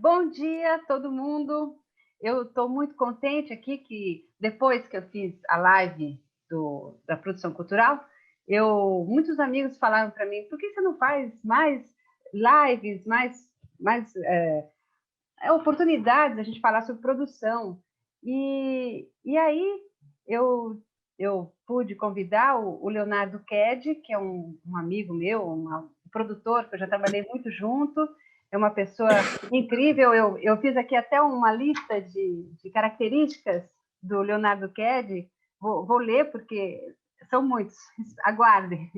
Bom dia, todo mundo. Eu estou muito contente aqui que depois que eu fiz a live da produção cultural, muitos amigos falaram para mim: por que você não faz mais lives, mais oportunidades a gente falar sobre produção? E aí eu pude convidar o Leonardo Ked, que é um amigo meu, um produtor que eu já trabalhei muito junto, é uma pessoa incrível. Eu fiz aqui até uma lista de características do Leonardo Ked, vou ler porque são muitos, aguardem.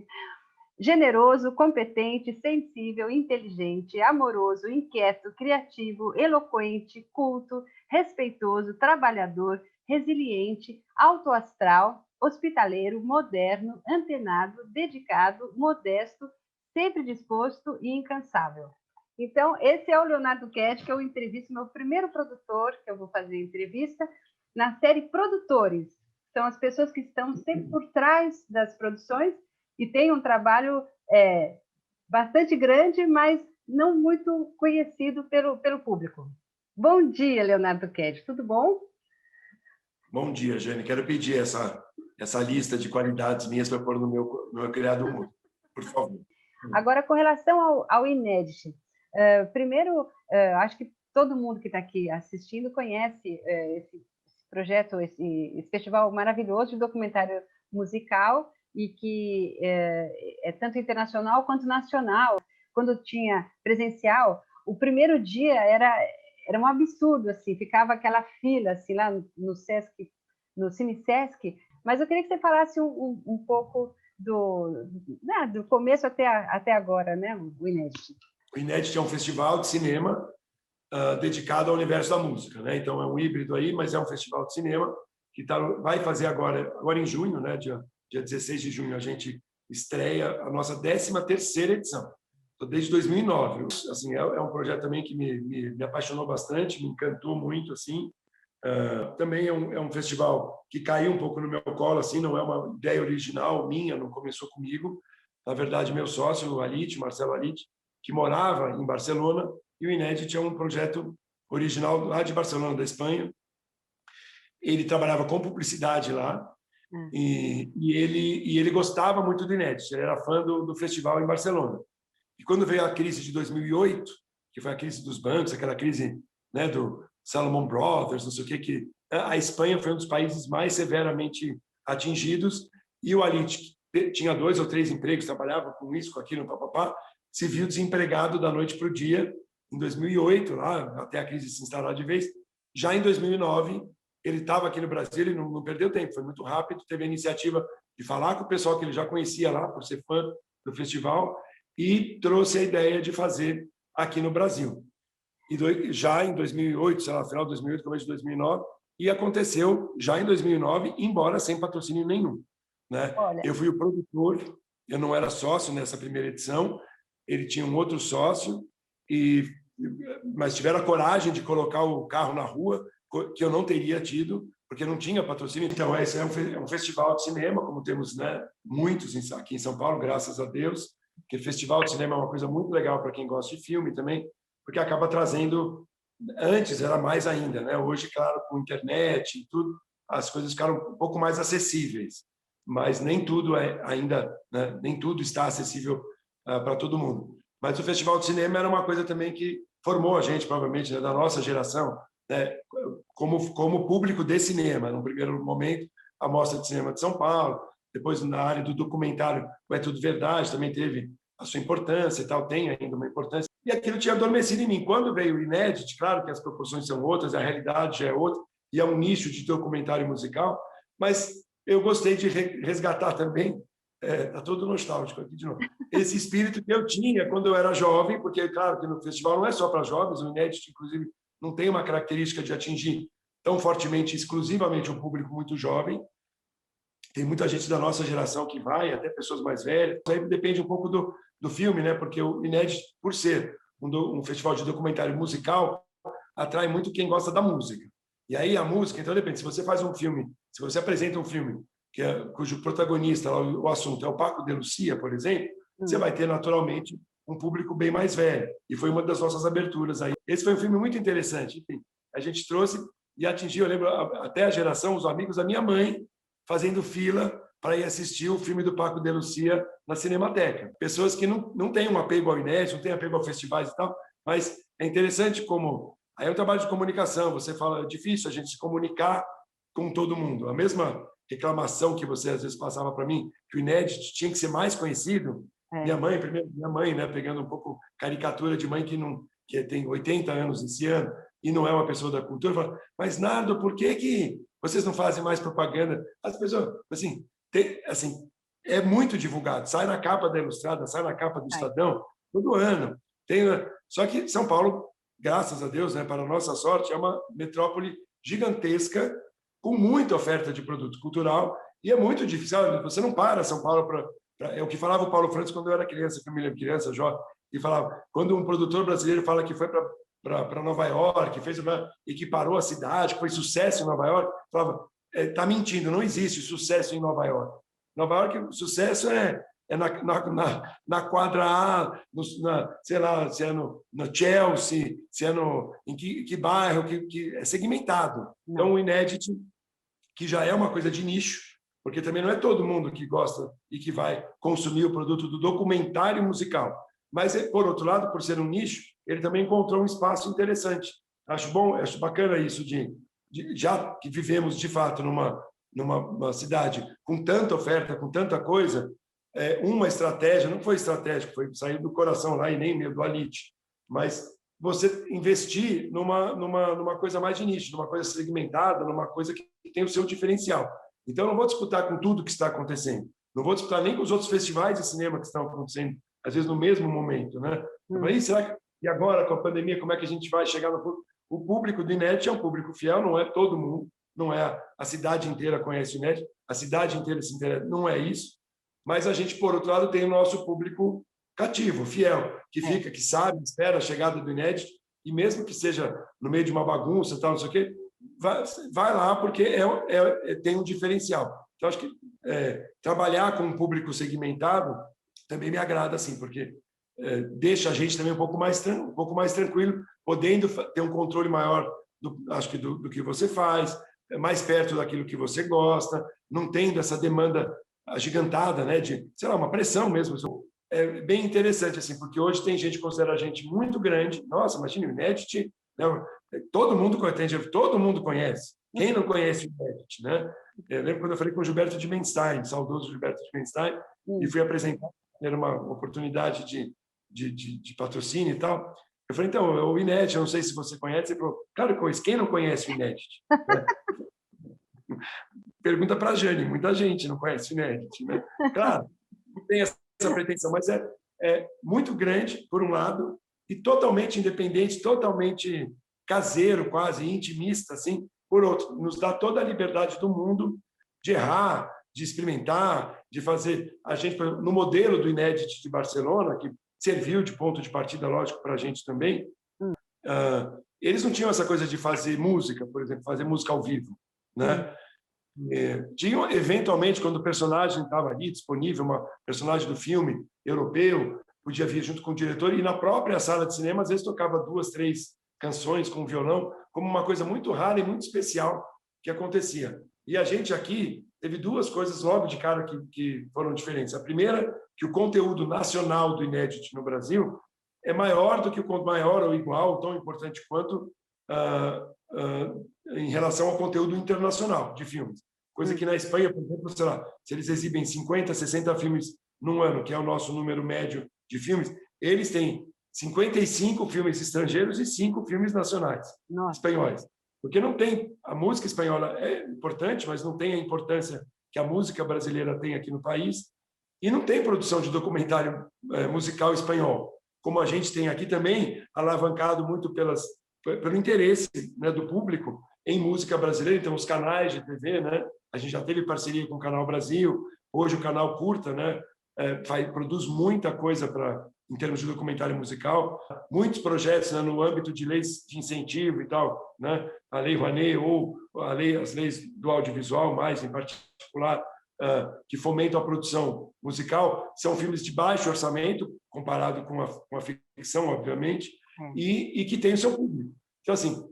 Generoso, competente, sensível, inteligente, amoroso, inquieto, criativo, eloquente, culto, respeitoso, trabalhador, resiliente, alto astral, hospitaleiro, moderno, antenado, dedicado, modesto, sempre disposto e incansável. Então, esse é o Leonardo Ked, que eu entrevisto, meu primeiro produtor, que eu vou fazer entrevista, na série Produtores. São as pessoas que estão sempre por trás das produções e tem um trabalho bastante grande, mas não muito conhecido pelo público. Bom dia, Leonardo Ked, tudo bom? Bom dia, Jane. Quero pedir essa lista de qualidades minhas para pôr no meu criado mudo, por favor. Agora, com relação ao Inédit, primeiro, acho que todo mundo que está aqui assistindo conhece esse projeto, esse festival maravilhoso de documentário musical, e que é tanto internacional quanto nacional. Quando tinha presencial, o primeiro dia era um absurdo, assim, ficava aquela fila assim, lá no Sesc, no Cine Sesc, mas eu queria que você falasse um pouco do começo até agora, né, o Inédit. O Inédit é um festival de cinema dedicado ao universo da música, né? Então é um híbrido aí, mas é um festival de cinema que vai fazer agora em junho, né, dia 16 de junho, a gente estreia a nossa 13ª edição. Então, desde 2009. Assim, é um projeto também que me apaixonou bastante, me encantou muito, assim. Também é um festival que caiu um pouco no meu colo, assim, não é uma ideia original minha, não começou comigo. Na verdade, meu sócio, Marcelo Alit, que morava em Barcelona, e o Inédit é um projeto original lá de Barcelona, da Espanha. Ele trabalhava com publicidade lá, e ele gostava muito do Inédit, ele era fã do festival em Barcelona. E quando veio a crise de 2008, que foi a crise dos bancos, aquela crise, né, do Salomon Brothers, não sei o que a Espanha foi um dos países mais severamente atingidos, e o Alit, que tinha 2 ou 3 empregos, trabalhava com isso, com aquilo, papapá, se viu desempregado da noite para o dia, em 2008, lá, até a crise se instalar de vez. Já em 2009, ele estava aqui no Brasil, ele não perdeu tempo, foi muito rápido, teve a iniciativa de falar com o pessoal que ele já conhecia lá, por ser fã do festival, e trouxe a ideia de fazer aqui no Brasil. E já em 2008, sei lá, final de 2008, começo de 2009, e aconteceu já em 2009, embora sem patrocínio nenhum, né? Olha, eu fui o produtor, eu não era sócio nessa primeira edição, ele tinha um outro sócio, mas tiveram a coragem de colocar o carro na rua, que eu não teria tido, porque não tinha patrocínio. Então, esse é um festival de cinema, como temos, né, muitos aqui em São Paulo, graças a Deus, porque festival de cinema é uma coisa muito legal para quem gosta de filme também, porque acaba trazendo, antes era mais ainda, né? Hoje, claro, com internet e tudo, as coisas ficaram um pouco mais acessíveis, mas nem tudo ainda, né? Nem tudo está acessível para todo mundo. Mas o festival de cinema era uma coisa também que formou a gente, provavelmente, né, da nossa geração, né, como público de cinema. No primeiro momento, a Mostra de Cinema de São Paulo, depois na área do documentário, o É Tudo Verdade também teve a sua importância e tal, tem ainda uma importância. E aquilo tinha adormecido em mim. Quando veio o Inédit, claro que as proporções são outras, a realidade já é outra, e é um nicho de documentário musical, mas eu gostei de resgatar também, está todo nostálgico aqui de novo, esse espírito que eu tinha quando eu era jovem, porque, claro, que no festival não é só para jovens, o Inédit, inclusive, não tem uma característica de atingir tão fortemente, exclusivamente um público muito jovem. Tem muita gente da nossa geração que vai, até pessoas mais velhas. Aí depende um pouco do filme, né? Porque o Inédit, por ser um festival de documentário musical, atrai muito quem gosta da música. E aí a música, então depende. Se você faz um filme, se você apresenta um filme cujo protagonista, o assunto é o Paco de Lucia, por exemplo, você vai ter naturalmente um público bem mais velho. E foi uma das nossas aberturas aí. Esse foi um filme muito interessante. Enfim, a gente trouxe e atingiu, eu lembro, até a geração, os amigos da minha mãe, fazendo fila para ir assistir o filme do Paco de Lucia na Cinemateca. Pessoas que não têm um apego ao inédito, não têm apego a festivais e tal, mas é interessante como... Aí é um trabalho de comunicação, você fala, é difícil a gente se comunicar com todo mundo. A mesma reclamação que você às vezes passava para mim, que o inédito tinha que ser mais conhecido. Minha mãe, né, pegando um pouco caricatura de mãe que tem 80 anos esse ano e não é uma pessoa da cultura, fala, mas Nardo, por que vocês não fazem mais propaganda? As pessoas, assim, é muito divulgado, sai na capa da Ilustrada, sai na capa do Estadão, todo ano. Só que São Paulo, graças a Deus, né, para a nossa sorte, é uma metrópole gigantesca, com muita oferta de produto cultural, e é muito difícil. Você não para São Paulo para... É o que falava o Paulo Francis quando eu era criança, família criança, jovem, e falava, quando um produtor brasileiro fala que foi para Nova York, e que parou a cidade, que foi sucesso em Nova York, falava, está mentindo, não existe sucesso em Nova York. Nova York, o sucesso é na quadra A, sei lá, se é no Chelsea, se é em que bairro, que é segmentado. Então, o inédito, que já é uma coisa de nicho, porque também não é todo mundo que gosta e que vai consumir o produto do documentário musical. Mas, por outro lado, por ser um nicho, ele também encontrou um espaço interessante. Acho bom, acho bacana isso já que vivemos, de fato, numa cidade com tanta oferta, com tanta coisa, uma estratégia, não foi estratégico, foi sair do coração lá e nem meio do Alite, mas você investir numa coisa mais de nicho, numa coisa segmentada, numa coisa que tem o seu diferencial. Então, eu não vou disputar com tudo que está acontecendo. Não vou disputar nem com os outros festivais de cinema que estão acontecendo, às vezes no mesmo momento, né? E agora, com a pandemia, como é que a gente vai chegar no público? O público do inédito é um público fiel, não é todo mundo, não é a cidade inteira conhece o inédito, a cidade inteira se interessa, não é isso. Mas a gente, por outro lado, tem o nosso público cativo, fiel, que fica, que sabe, espera a chegada do inédito, e mesmo que seja no meio de uma bagunça, tal, não sei o quê, vai lá porque tem um diferencial. Então, acho que trabalhar com um público segmentado também me agrada, assim, porque deixa a gente também um pouco mais tranquilo, podendo ter um controle maior do que você faz, mais perto daquilo que você gosta, não tendo essa demanda agigantada, né, de, sei lá, uma pressão mesmo. É bem interessante, assim, porque hoje tem gente que considera a gente muito grande. Nossa, imagina o Inédit, né? Todo mundo conhece. Quem não conhece o Inédit, né? Eu lembro quando eu falei com o Gilberto de Menstein, saudoso Gilberto de Menstein, e fui apresentar, era uma oportunidade de patrocínio e tal. Eu falei, então, o Inédit, eu não sei se você conhece. Ele falou, claro que conheço. Quem não conhece o Inédit? Pergunta para a Jane, muita gente não conhece o Inédit, né? Claro, não tem essa pretensão, mas é muito grande, por um lado, e totalmente independente, totalmente caseiro, quase intimista, assim, por outro. Nos dá toda a liberdade do mundo de errar, de experimentar, de fazer. A gente, no modelo do Inédit de Barcelona, que serviu de ponto de partida, lógico, para a gente também, eles não tinham essa coisa de fazer música, por exemplo, fazer música ao vivo, né? Tinham, eventualmente, quando o personagem estava ali disponível, uma personagem do filme europeu, podia vir junto com o diretor, e na própria sala de cinema, às vezes tocava 2, 3 canções com violão, como uma coisa muito rara e muito especial que acontecia. E a gente aqui teve 2 coisas logo de cara que foram diferentes. A primeira, que o conteúdo nacional do Inédit no Brasil é maior do que maior ou igual, tão importante quanto em relação ao conteúdo internacional de filmes. Coisa que na Espanha, por exemplo, sei lá, se eles exibem 50, 60 filmes num ano, que é o nosso número médio de filmes, eles têm 55 filmes estrangeiros e 5 filmes nacionais, espanhóis. Porque não tem... A música espanhola é importante, mas não tem a importância que a música brasileira tem aqui no país, e não tem produção de documentário musical espanhol, como a gente tem aqui também, alavancado muito pelo interesse, né, do público em música brasileira. Então, os canais de TV, né, a gente já teve parceria com o Canal Brasil, hoje o Canal Curta, né, produz muita coisa em termos de documentário musical, muitos projetos, né, no âmbito de leis de incentivo e tal, né, a Lei Rouanet ou as leis do audiovisual, mais em particular, que fomentam a produção musical, são filmes de baixo orçamento, comparado com a ficção, obviamente, e que tem o seu público. Então, assim,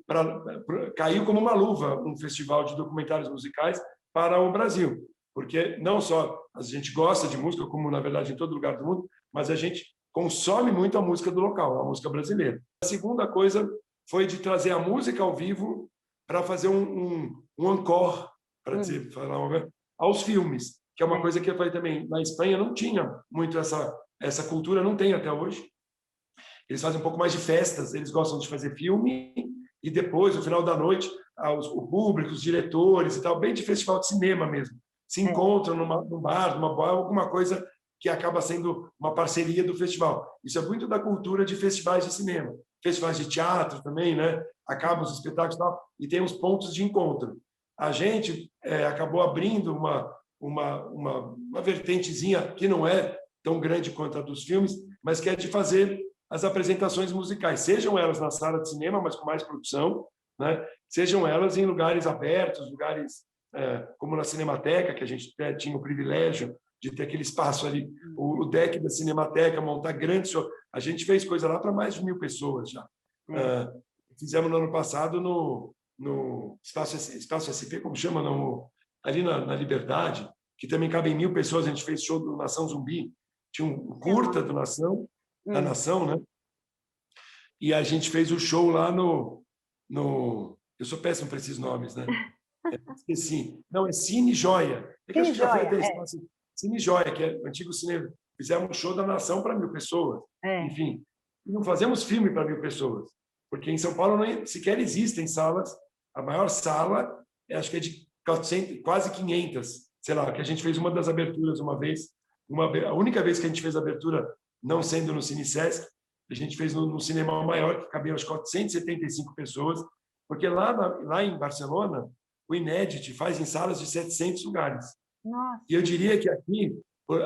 caiu como uma luva um festival de documentários musicais para o Brasil, porque não só a gente gosta de música, como, na verdade, em todo lugar do mundo, mas a gente consome muito a música do local, a música brasileira. A segunda coisa foi de trazer a música ao vivo para fazer um encore, para dizer, aos filmes, que é uma coisa que eu falei também, na Espanha não tinha muito essa cultura, não tem até hoje. Eles fazem um pouco mais de festas, eles gostam de fazer filme e depois, no final da noite, o público, os diretores e tal, bem de festival de cinema mesmo, se encontram num bar, numa bar, alguma coisa que acaba sendo uma parceria do festival. Isso é muito da cultura de festivais de cinema, festivais de teatro também, né? Acabam os espetáculos e tal, e tem os pontos de encontro. A gente acabou abrindo uma vertentezinha que não é tão grande quanto a dos filmes, mas que é de fazer as apresentações musicais, sejam elas na sala de cinema, mas com mais produção, né? Sejam elas em lugares abertos, lugares como na Cinemateca, que a gente tinha o privilégio de ter aquele espaço ali, o deck da Cinemateca, montar grandes shows. A gente fez coisa lá para mais de 1.000 pessoas já. Fizemos no ano passado no Espaço SP, como chama? Ali na Liberdade, que também cabem 1.000 pessoas. A gente fez show do Nação Zumbi, tinha um curta do da Nação, né? E a gente fez o show lá eu sou péssimo para esses nomes, né? Esqueci. Não, é Cine Joia. Que acho que já foi até espaço. Cine Joia, que é o antigo cinema. Fizemos um show da Nação para 1.000 pessoas. Enfim, não fazemos filme para 1.000 pessoas, porque em São Paulo não sequer existem salas. A maior sala, acho que é de 400, quase 500, sei lá, que a gente fez uma das aberturas uma vez, a única vez que a gente fez a abertura, não sendo no Cine Sesc, a gente fez no cinema maior, que cabia aos 475 pessoas, porque lá em Barcelona, o Inédit faz em salas de 700 lugares. Nossa. E eu diria que aqui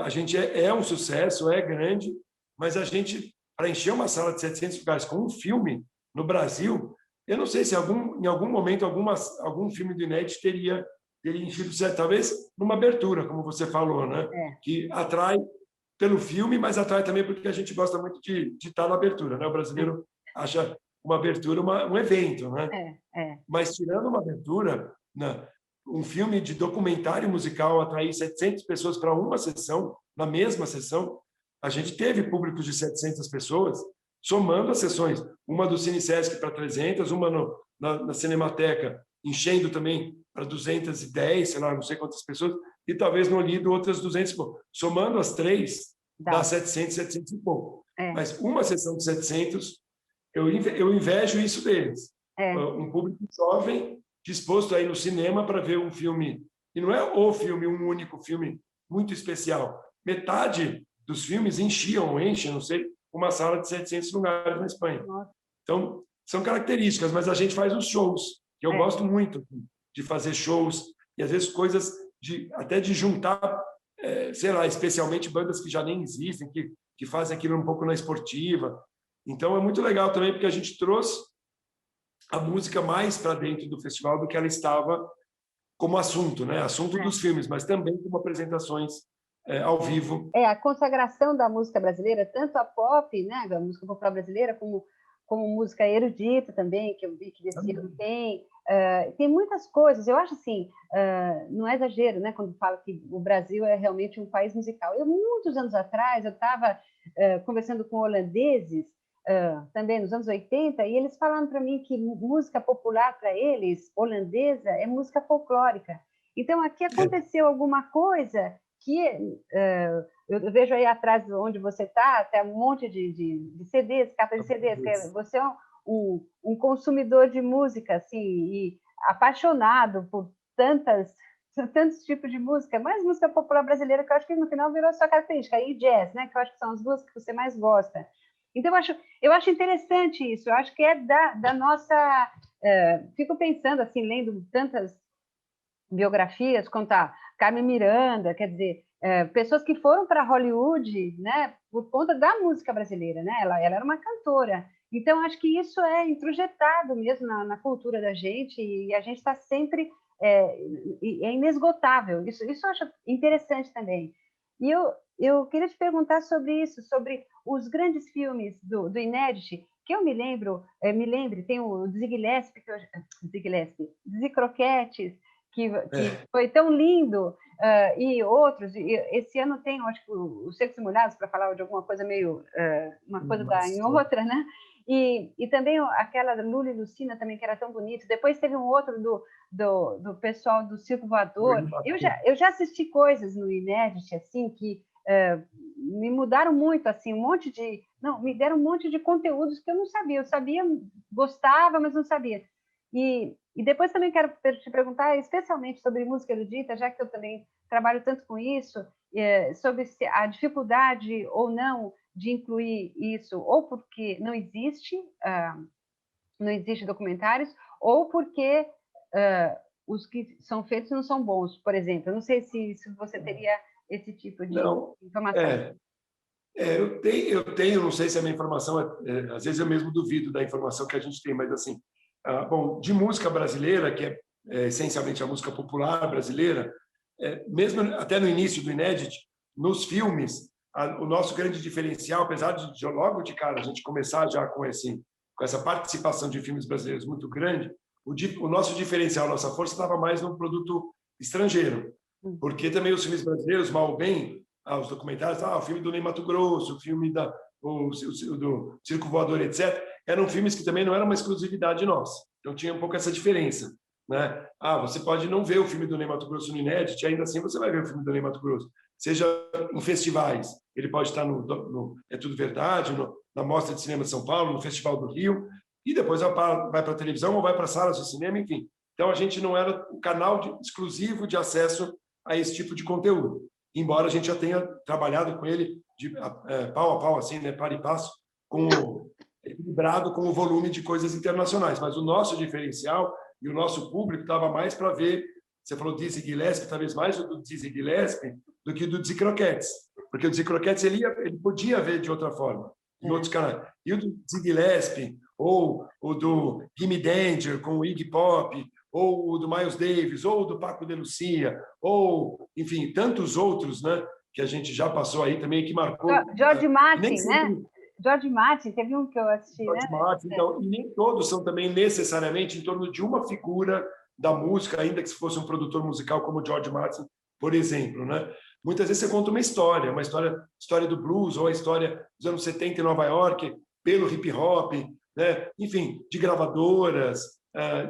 a gente é um sucesso, é grande, mas a gente, para encher uma sala de 700 lugares com um filme no Brasil, eu não sei se em algum momento algum filme do Inédit teria enchido certo, talvez numa abertura, como você falou, né? Que atrai pelo filme, mas atrai também porque a gente gosta muito de estar na abertura, né? O brasileiro acha uma abertura um evento, né? Mas tirando uma abertura, né, um filme de documentário musical atrair 700 pessoas para uma sessão, na mesma sessão, a gente teve públicos de 700 pessoas, somando as sessões, uma do Cine Sesc para 300, uma na Cinemateca, enchendo também para 210, sei lá, não sei quantas pessoas, e talvez no Lido outras 200 e pouco. Somando as três, dá 700, 700 e pouco. Mas uma sessão de 700, eu invejo isso deles. Um público jovem disposto a ir no cinema para ver um filme, e não é o filme, um único filme muito especial. Metade dos filmes enchem, não sei, uma sala de 700 lugares na Espanha. Então, são características, mas a gente faz os shows, que eu gosto muito de fazer shows, e às vezes coisas até de juntar, sei lá, especialmente bandas que já nem existem, que fazem aquilo um pouco na esportiva. Então, é muito legal também, porque a gente trouxe a música mais para dentro do festival do que ela estava como assunto, né? Assunto dos filmes, mas também como apresentações ao vivo. A consagração da música brasileira, tanto a pop, né, a música popular brasileira, como música erudita também, que eu vi que desse ano tem muitas coisas. Eu acho assim, não é exagero, né, quando falo que o Brasil é realmente um país musical. Muitos anos atrás, eu estava conversando com holandeses, também nos anos 80, e eles falaram para mim que música popular para eles, holandesa, é música folclórica. Então, aqui aconteceu alguma coisa que eu vejo aí atrás onde você está, tem um monte de CDs, capas de CDs, que você é um consumidor de música, assim, e apaixonado por tantos tipos de música, mais música popular brasileira, que eu acho que no final virou a sua característica, e jazz, né, que eu acho que são as duas que você mais gosta. Então, eu acho interessante isso, eu acho que é da nossa... fico pensando, assim, lendo tantas biografias, quanto a Carmen Miranda, quer dizer, pessoas que foram para Hollywood, né, por conta da música brasileira, né? Ela era uma cantora. Então, acho que isso é introjetado mesmo na cultura da gente, e a gente está sempre é inesgotável. Isso eu acho interessante também. E eu queria te perguntar sobre isso, sobre os grandes filmes do Inédit, que eu me lembre, tem o Dizzy Gillespie, Dizzy Croquettes, que foi tão lindo, e outros. E esse ano tem, acho que, os Secos e Molhados, para falar de alguma coisa meio... uma coisa dá em outra, né? E também aquela Lula e Lucina também, que era tão bonito. Depois teve um outro do pessoal do Circo Voador. Eu já assisti coisas no Inédit, assim, que me mudaram muito, assim, me deram um monte de conteúdos que eu não sabia. Eu sabia, gostava, mas não sabia. E depois também quero te perguntar, especialmente sobre música erudita, já que eu também trabalho tanto com isso, sobre a dificuldade ou não de incluir isso, ou porque não existe documentários, ou porque os que são feitos não são bons, por exemplo. Eu não sei se você teria esse tipo de informação. Eu tenho, não sei se a minha informação, às vezes eu mesmo duvido da informação que a gente tem, mas assim, bom, de música brasileira, que é essencialmente a música popular brasileira, mesmo até no início do Inédit, nos filmes, o nosso grande diferencial, apesar de logo de cara a gente começar já com essa participação de filmes brasileiros muito grande, o nosso diferencial, a nossa força estava mais no produto estrangeiro, porque também os filmes brasileiros, mal ou bem, os documentários, o filme do Ney Matogrosso, o filme do Circo Voador, etc., eram filmes que também não eram uma exclusividade nossa. Então tinha um pouco essa diferença, né? Você pode não ver o filme do Ney Matogrosso no Inédit, ainda assim você vai ver o filme do Ney Matogrosso. Seja em festivais, ele pode estar no É Tudo Verdade, na Mostra de Cinema de São Paulo, no Festival do Rio, e depois vai para a televisão ou vai para salas de cinema, enfim. Então a gente não era o canal exclusivo de acesso a esse tipo de conteúdo, embora a gente já tenha trabalhado com ele de pau a pau, assim, né, par e passo, equilibrado com o volume de coisas internacionais. Mas o nosso diferencial e o nosso público estava mais para ver, você falou Dizzy Gillespie, talvez mais o do Dizzy Gillespie do que do Dizzy Croquettes, porque o Dizzy Croquettes ele podia ver de outra forma, em outros canais. E o do Dizzy Gillespie, ou o do Gimme Danger com o Iggy Pop, ou o do Miles Davis, ou o do Paco de Lucia, ou, enfim, tantos outros, né, que a gente já passou aí também, que marcou... George Martin, né? George Martin, teve um que eu assisti, George Martin, então, e nem todos são também necessariamente em torno de uma figura da música, ainda que se fosse um produtor musical como George Martin, por exemplo, né? Muitas vezes você conta uma história do blues, ou a história dos anos 70 em Nova York, pelo hip hop, né? Enfim, de gravadoras,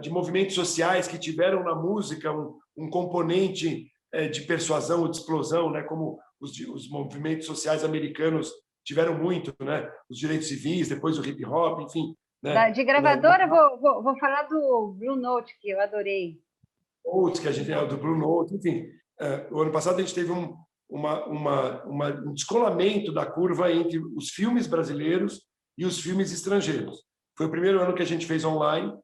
de movimentos sociais que tiveram na música um componente de persuasão ou de explosão, né? Como os movimentos sociais americanos tiveram muito, né? Os direitos civis, depois o hip hop, enfim. Né? De gravadora, vou falar do Blue Note, que eu adorei. Outros que a gente do Blue Note, enfim. O ano passado a gente teve um descolamento da curva entre os filmes brasileiros e os filmes estrangeiros. Foi o primeiro ano que a gente fez online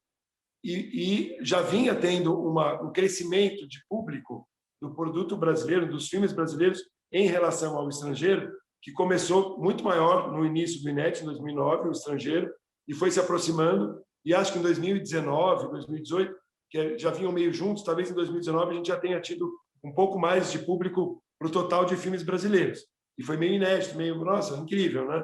e já vinha tendo um crescimento de público do produto brasileiro, dos filmes brasileiros em relação ao estrangeiro, que começou muito maior no início do Inédit, em 2009, o estrangeiro, e foi se aproximando. E acho que em 2019, 2018, que já vinham meio juntos, talvez em 2019 a gente já tenha tido um pouco mais de público para o total de filmes brasileiros. E foi meio inédito, meio, nossa, incrível, né?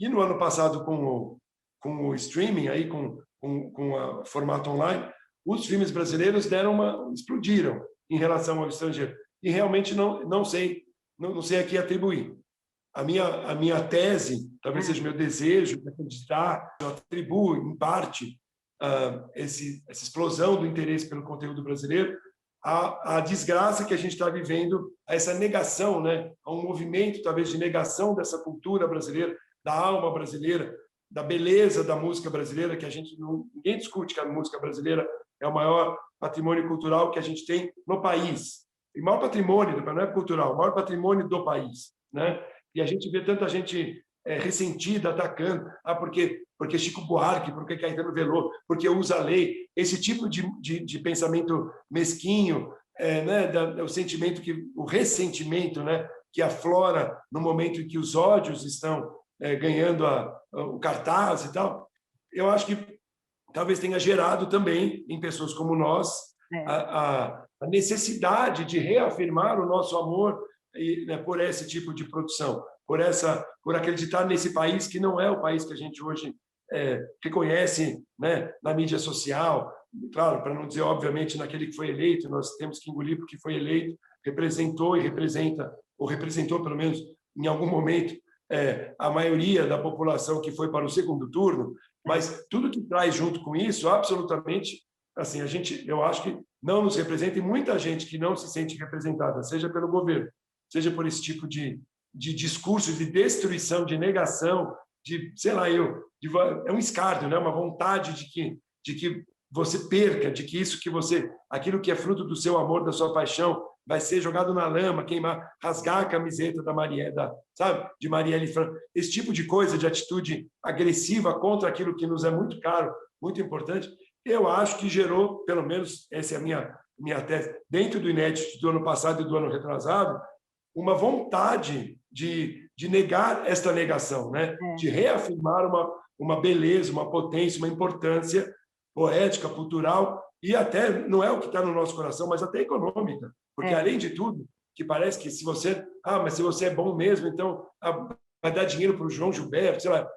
E no ano passado, com o streaming, aí, com o formato online, os filmes brasileiros explodiram em relação ao estrangeiro. E realmente não sei aqui atribuir. A minha tese, talvez seja meu desejo de acreditar, eu atribuo, em parte, essa explosão do interesse pelo conteúdo brasileiro à desgraça que a gente está vivendo, a essa negação, né? A um movimento, talvez, de negação dessa cultura brasileira, da alma brasileira, da beleza da música brasileira, que ninguém discute que a música brasileira é o maior patrimônio cultural que a gente tem no país. E o maior patrimônio, não é cultural, o maior patrimônio do país, né? E a gente vê tanta gente ressentida, atacando, porque Chico Buarque, porque Caetano Veloso, porque usa a lei, esse tipo de pensamento mesquinho, né, o ressentimento, né, que aflora no momento em que os ódios estão ganhando o cartaz e tal, eu acho que talvez tenha gerado também em pessoas como nós a necessidade de reafirmar o nosso amor né, por esse tipo de produção, por acreditar nesse país que não é o país que a gente hoje reconhece, né, na mídia social. Claro, para não dizer, obviamente, naquele que foi eleito, nós temos que engolir porque foi eleito, representou e representa, ou representou, pelo menos, em algum momento, a maioria da população que foi para o segundo turno, mas tudo que traz junto com isso, absolutamente, assim, eu acho que não nos representa, e muita gente que não se sente representada, seja pelo governo, seja por esse tipo de discurso de destruição, de negação, de, sei lá, é um escárnio, né? Uma vontade de que você perca, de que aquilo que é fruto do seu amor, da sua paixão, vai ser jogado na lama, queimar, rasgar a camiseta sabe? De Marielle Franco. Esse tipo de coisa, de atitude agressiva contra aquilo que nos é muito caro, muito importante, eu acho que gerou, pelo menos essa é a minha tese, dentro do inédito do ano passado e do ano retrasado, uma vontade de negar esta negação, né? De reafirmar uma beleza, uma potência, uma importância poética, cultural, e até, não é o que está no nosso coração, mas até econômica. Porque, além de tudo, que parece que se você... mas se você é bom mesmo, então vai dar dinheiro para o João Gilberto, sei lá.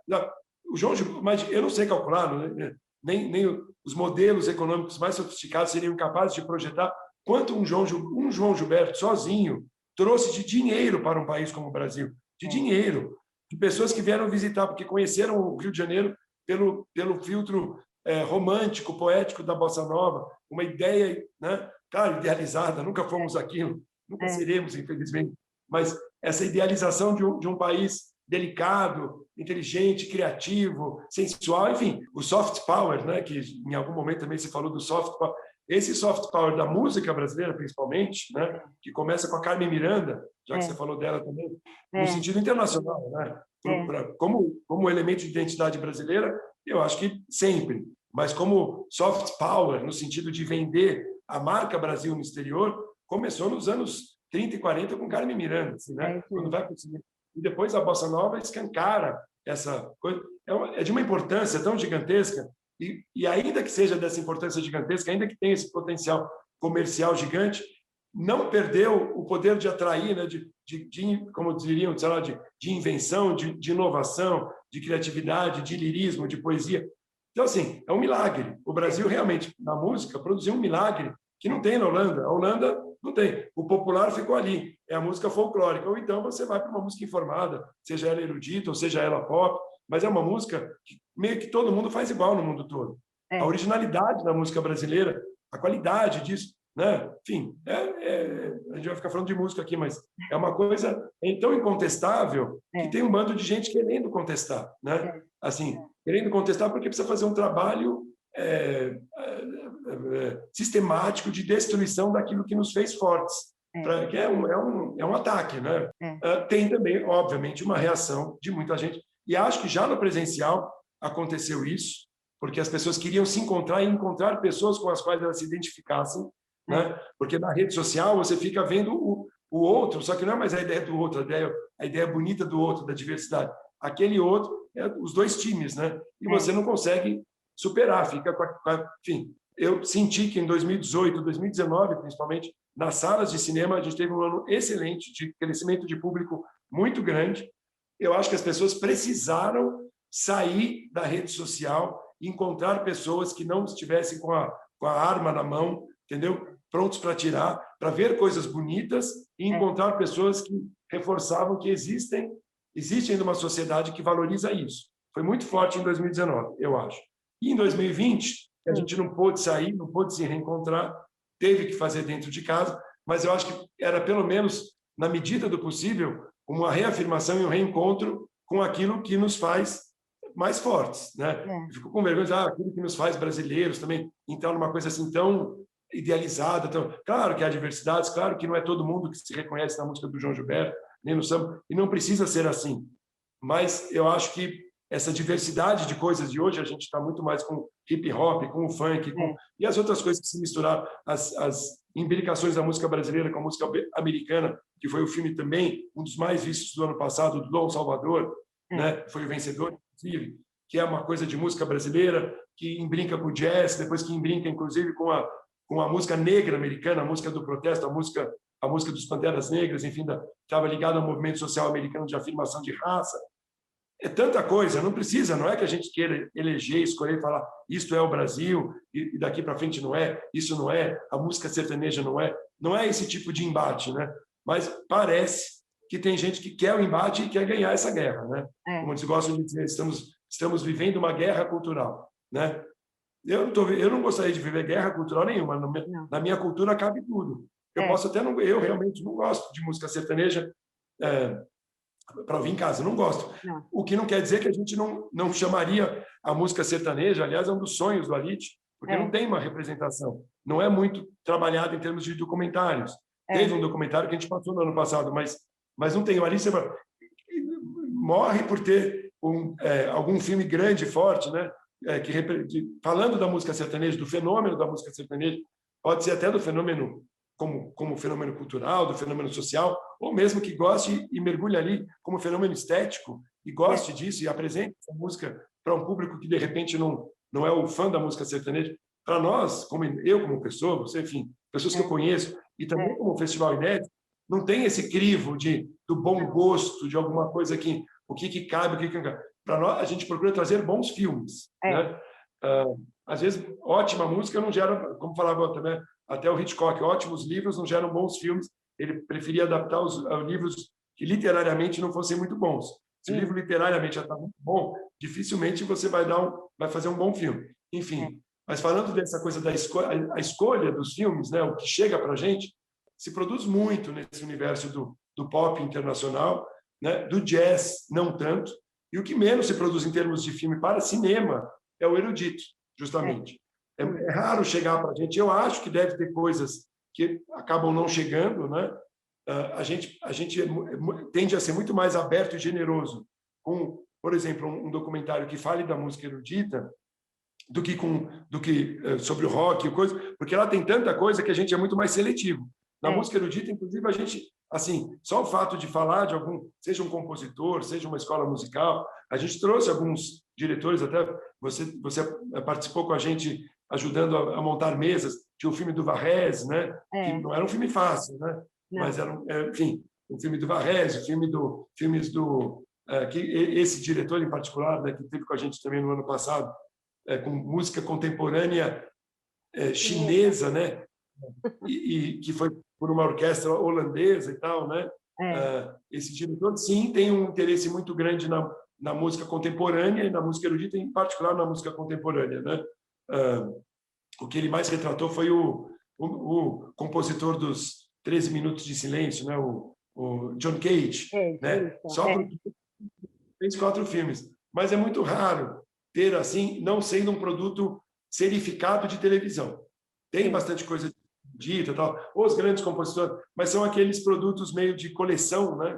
O João Gilberto, mas eu não sei calcular, né? Nem os modelos econômicos mais sofisticados seriam capazes de projetar quanto um João Gilberto sozinho trouxe de dinheiro para um país como o Brasil, de dinheiro, de pessoas que vieram visitar, porque conheceram o Rio de Janeiro pelo filtro romântico, poético da Bossa Nova, uma ideia, né? Claro, idealizada, nunca fomos aquilo, nunca seremos, infelizmente, mas essa idealização de um país delicado, inteligente, criativo, sensual, enfim, o soft power, né? Que em algum momento também se falou do soft power. Esse soft power da música brasileira, principalmente, né, que começa com a Carmen Miranda, já que você falou dela também, no sentido internacional, né, como elemento de identidade brasileira, eu acho que sempre, mas como soft power, no sentido de vender a marca Brasil no exterior, começou nos anos 30 e 40 com Carmen Miranda, assim, né, quando vai conseguir. E depois a Bossa Nova escancara essa coisa. É de uma importância tão gigantesca. E ainda que seja dessa importância gigantesca, ainda que tenha esse potencial comercial gigante, não perdeu o poder de atrair, né, como diriam, sei lá, de invenção, de inovação, de criatividade, de lirismo, de poesia. Então, assim, é um milagre. O Brasil realmente, na música, produziu um milagre que não tem na Holanda. A Holanda não tem. O popular ficou ali. É a música folclórica. Ou então você vai para uma música informada, seja ela erudita ou seja ela pop, mas é uma música que meio que todo mundo faz igual no mundo todo. A originalidade da música brasileira, a qualidade disso, né? Enfim, a gente vai ficar falando de música aqui, mas é uma coisa tão incontestável que tem um bando de gente querendo contestar, né? Assim, querendo contestar porque precisa fazer um trabalho sistemático de destruição daquilo que nos fez fortes. Que é um ataque, né? Tem também, obviamente, uma reação de muita gente. E acho que já no presencial aconteceu isso, porque as pessoas queriam se encontrar e encontrar pessoas com as quais elas se identificassem, né? Porque na rede social você fica vendo o outro, só que não é mais a ideia do outro, a ideia bonita do outro, da diversidade. Aquele outro é os dois times, né? E você não consegue superar, fica enfim, eu senti que em 2018, 2019, principalmente, nas salas de cinema, a gente teve um ano excelente de crescimento de público muito grande. Eu acho que as pessoas precisaram sair da rede social e encontrar pessoas que não estivessem com a arma na mão, entendeu? Prontos para atirar, para ver coisas bonitas e encontrar pessoas que reforçavam que existe ainda uma sociedade que valoriza isso. Foi muito forte em 2019, eu acho. E em 2020, a gente não pôde sair, não pôde se reencontrar, teve que fazer dentro de casa, mas eu acho que era, pelo menos, na medida do possível, uma reafirmação e um reencontro com aquilo que nos faz mais fortes, né? Eu fico com vergonha de aquilo que nos faz brasileiros também, então, numa coisa assim tão idealizada. Claro que há diversidades, claro que não é todo mundo que se reconhece na música do João Gilberto, nem no samba, e não precisa ser assim. Mas eu acho que essa diversidade de coisas de hoje, a gente está muito mais com hip hop, com o funk, e as outras coisas que se misturaram, as imbricações da música brasileira com a música americana, que foi o filme também, um dos mais vistos do ano passado, do Dom Salvador, né? Foi o vencedor, inclusive, que é uma coisa de música brasileira, que imbrinca com o jazz, depois que imbrinca, inclusive, com com a música negra americana, a música do protesto, a música dos Panteras Negras, enfim, estava ligada ao movimento social americano de afirmação de raça. É tanta coisa, não precisa, não é que a gente queira eleger, escolher e falar isto é o Brasil e daqui para frente não é, isso não é, a música sertaneja não é esse tipo de embate, né? Mas parece que tem gente que quer o embate e quer ganhar essa guerra, né? Como eles gostam de dizer, estamos vivendo uma guerra cultural, né? Eu não gostaria de viver guerra cultural nenhuma, na minha cultura cabe tudo. Eu realmente não gosto de música sertaneja, para ouvir em casa, eu não gosto. Não. O que não quer dizer que a gente não chamaria a música sertaneja, aliás, é um dos sonhos do Alit, porque não tem uma representação, não é muito trabalhado em termos de documentários. Teve um documentário que a gente passou no ano passado, mas não tem. O Alit morre por ter algum filme grande, forte, né? Falando da música sertaneja, do fenômeno da música sertaneja, pode ser até do fenômeno como fenômeno cultural, do fenômeno social, ou mesmo que goste e mergulhe ali como fenômeno estético e goste disso e apresente essa música para um público que, de repente, não é o fã da música sertaneja. Para nós, como pessoa, você, enfim, pessoas que eu conheço, e também como Festival Inédito, não tem esse crivo do bom gosto, de alguma coisa que o que cabe, o que não cabe. Para nós, a gente procura trazer bons filmes. Né? Às vezes, ótima música não gera, como falava também, até o Hitchcock, ótimos livros não geram bons filmes. Ele preferia adaptar os livros que literariamente não fossem muito bons. Se o livro literariamente já está muito bom, dificilmente você vai fazer um bom filme. Enfim, mas falando dessa coisa a escolha dos filmes, né, o que chega para a gente, se produz muito nesse universo do pop internacional, né, do jazz não tanto, e o que menos se produz em termos de filme para cinema é o erudito, justamente. É raro chegar para a gente. Eu acho que deve ter coisas que acabam não chegando, né? A gente tende a ser muito mais aberto e generoso com, por exemplo, um documentário que fale da música erudita do que sobre o rock, coisa, porque lá tem tanta coisa que a gente é muito mais seletivo. Na música erudita, inclusive, a gente, assim, só o fato de falar de seja um compositor, seja uma escola musical, a gente trouxe alguns diretores, até você participou com a gente ajudando a montar mesas. Tinha o filme do Varese, né? Que não era um filme fácil, né? Não. Mas era, enfim, o filme do Varese, filmes do que esse diretor em particular, né, que teve com a gente também no ano passado, com música contemporânea chinesa, né? E que foi por uma orquestra holandesa e tal, né? Esse diretor, sim, tem um interesse muito grande na música contemporânea e na música erudita, em particular na música contemporânea, né? O que ele mais retratou foi o compositor dos 13 Minutos de Silêncio, né? O John Cage, né? Só fez 4 filmes, mas é muito raro ter assim, não sendo um produto serificado de televisão. Tem bastante coisa dita, tal, os grandes compositores, mas são aqueles produtos meio de coleção, né?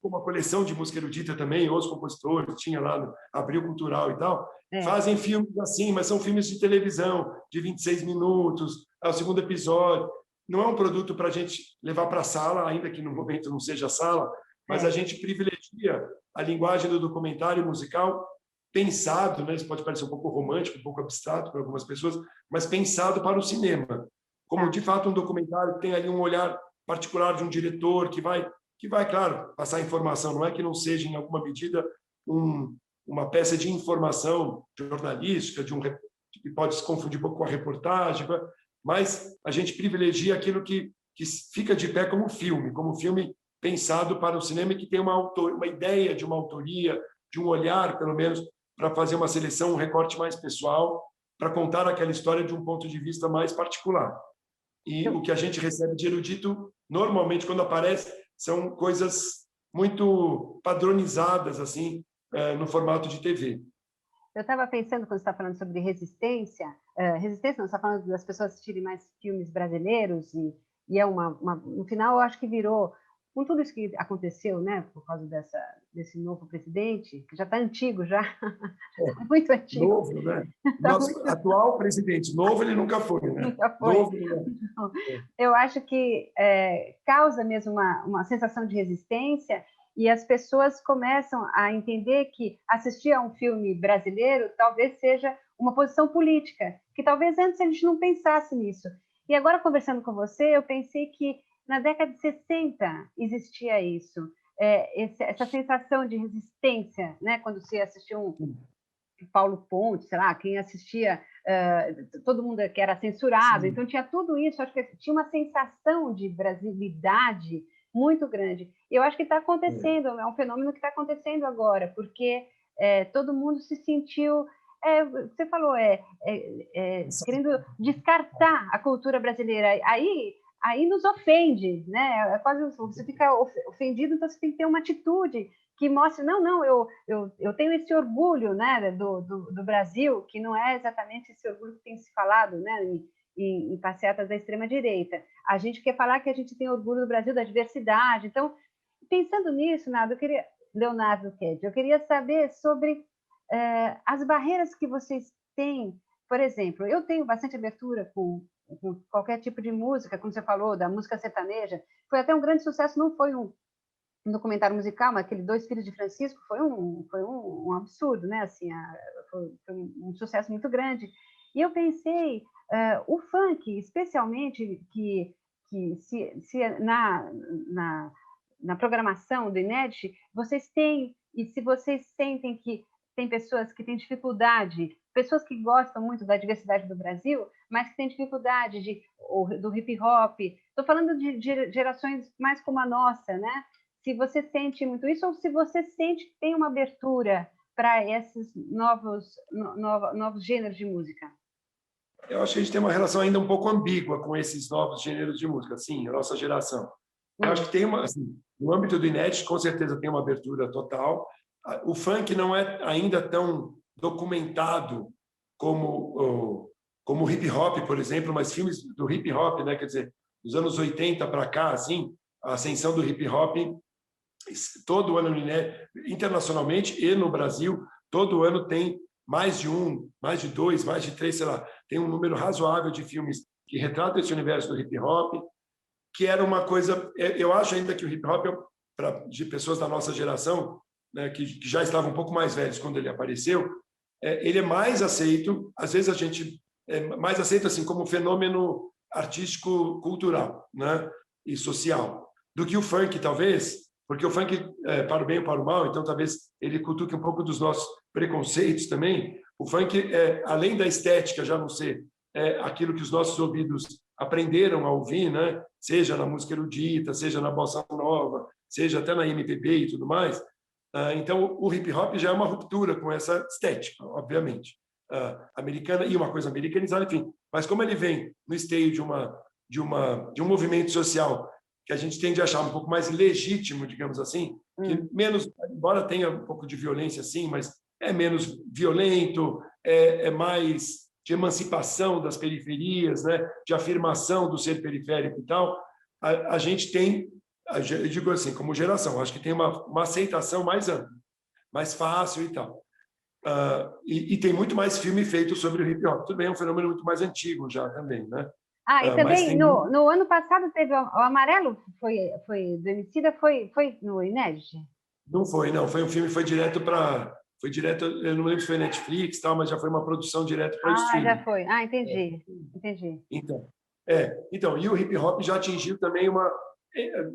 Uma coleção de música erudita também, os compositores, tinha lá no Abril Cultural e tal, fazem filmes assim, mas são filmes de televisão, de 26 minutos, é o segundo episódio. Não é um produto para a gente levar para a sala, ainda que no momento não seja a sala, mas a gente privilegia a linguagem do documentário musical pensado, né? Isso pode parecer um pouco romântico, um pouco abstrato para algumas pessoas, mas pensado para o cinema, como de fato um documentário que tem ali um olhar particular de um diretor que vai, claro, passar informação. Não é que não seja em alguma medida uma peça de informação jornalística, que pode se confundir um pouco com a reportagem, mas a gente privilegia aquilo que fica de pé como filme pensado para o cinema e que tem uma ideia de uma autoria, de um olhar, pelo menos, para fazer uma seleção, um recorte mais pessoal, para contar aquela história de um ponto de vista mais particular. E o que a gente recebe de erudito, normalmente, quando aparece, são coisas muito padronizadas, assim, no formato de TV. Eu estava pensando, quando você está falando sobre resistência, resistência não, você está falando das pessoas assistirem mais filmes brasileiros, e é no final, eu acho que virou, com tudo isso que aconteceu, né, por causa desse novo presidente, que já está antigo, já, muito antigo. Novo, né? Nosso atual presidente, novo ele nunca foi, né? Nunca foi. Novo, né? Eu acho que causa mesmo uma sensação de resistência, e as pessoas começam a entender que assistir a um filme brasileiro talvez seja uma posição política, que talvez antes a gente não pensasse nisso. E agora, conversando com você, eu pensei que na década de 60 existia isso, essa sensação de resistência, né? Quando você assistiu Paulo Ponte, sei lá, quem assistia, todo mundo que era censurado, sim. Então tinha tudo isso, acho que tinha uma sensação de brasilidade muito grande. Eu acho que está acontecendo, é um fenômeno que está acontecendo agora, porque todo mundo se sentiu, você falou, querendo descartar a cultura brasileira. Aí nos ofende, né? É quase, você fica ofendido, então você tem que ter uma atitude que mostre, não, eu tenho esse orgulho, né, do Brasil, que não é exatamente esse orgulho que tem se falado, né, em passeatas da extrema-direita. A gente quer falar que a gente tem orgulho do Brasil, da diversidade. Então, pensando nisso, Leonardo Ked, eu queria saber sobre as barreiras que vocês têm. Por exemplo, eu tenho bastante abertura com qualquer tipo de música, como você falou, da música sertaneja. Foi até um grande sucesso, não foi um documentário musical, mas aquele Dois Filhos de Francisco foi um absurdo, né? Assim, foi um sucesso muito grande. E eu pensei, o funk, especialmente, que se na programação do Inédit, vocês têm, e se vocês sentem que tem pessoas que têm dificuldade, pessoas que gostam muito da diversidade do Brasil, mas que têm dificuldade do hip hop. Estou falando de gerações mais como a nossa, né? Se você sente muito isso, ou se você sente que tem uma abertura para esses novos gêneros de música. Eu acho que a gente tem uma relação ainda um pouco ambígua com esses novos gêneros de música, sim, a nossa geração. Eu acho que tem assim, no âmbito do Inédit, com certeza tem uma abertura total. O funk não é ainda tão documentado como o hip hop, por exemplo, mas filmes do hip hop, né, quer dizer, dos anos 80 para cá, assim, a ascensão do hip hop todo ano, internacionalmente e no Brasil, todo ano tem mais de um, mais de dois, mais de três, sei lá, tem um número razoável de filmes que retratam esse universo do hip hop, que era uma coisa, eu acho ainda que o hip hop, de pessoas da nossa geração, né, que já estavam um pouco mais velhos quando ele apareceu, ele é mais aceito, às vezes a gente mais aceito assim como fenômeno artístico, cultural, né, e social, do que o funk, talvez, porque o funk, para o bem ou para o mal, então talvez ele cutuque um pouco dos nossos preconceitos também. O funk, além da estética já não ser aquilo que os nossos ouvidos aprenderam a ouvir, né? Seja na música erudita, seja na bossa nova, seja até na MPB e tudo mais. Então, o hip hop já é uma ruptura com essa estética, obviamente, americana, e uma coisa americanizada, enfim. Mas como ele vem no esteio de um movimento social que a gente tende a achar um pouco mais legítimo, digamos assim, que menos, embora tenha um pouco de violência, sim, mas é menos violento, é mais de emancipação das periferias, né, de afirmação do ser periférico e tal, a gente tem, eu digo assim, como geração, acho que tem uma aceitação mais ampla, mais fácil e tal. E tem muito mais filme feito sobre o hip hop. Tudo bem, é um fenômeno muito mais antigo já também, né? E também no ano passado teve o Amarelo, foi do Emicida, foi no Inédit? Não foi, não. Foi um filme, foi direto, eu não lembro se foi Netflix, tal, mas já foi uma produção direto para o streaming. Já foi. Entendi. Então, e o hip hop já atingiu também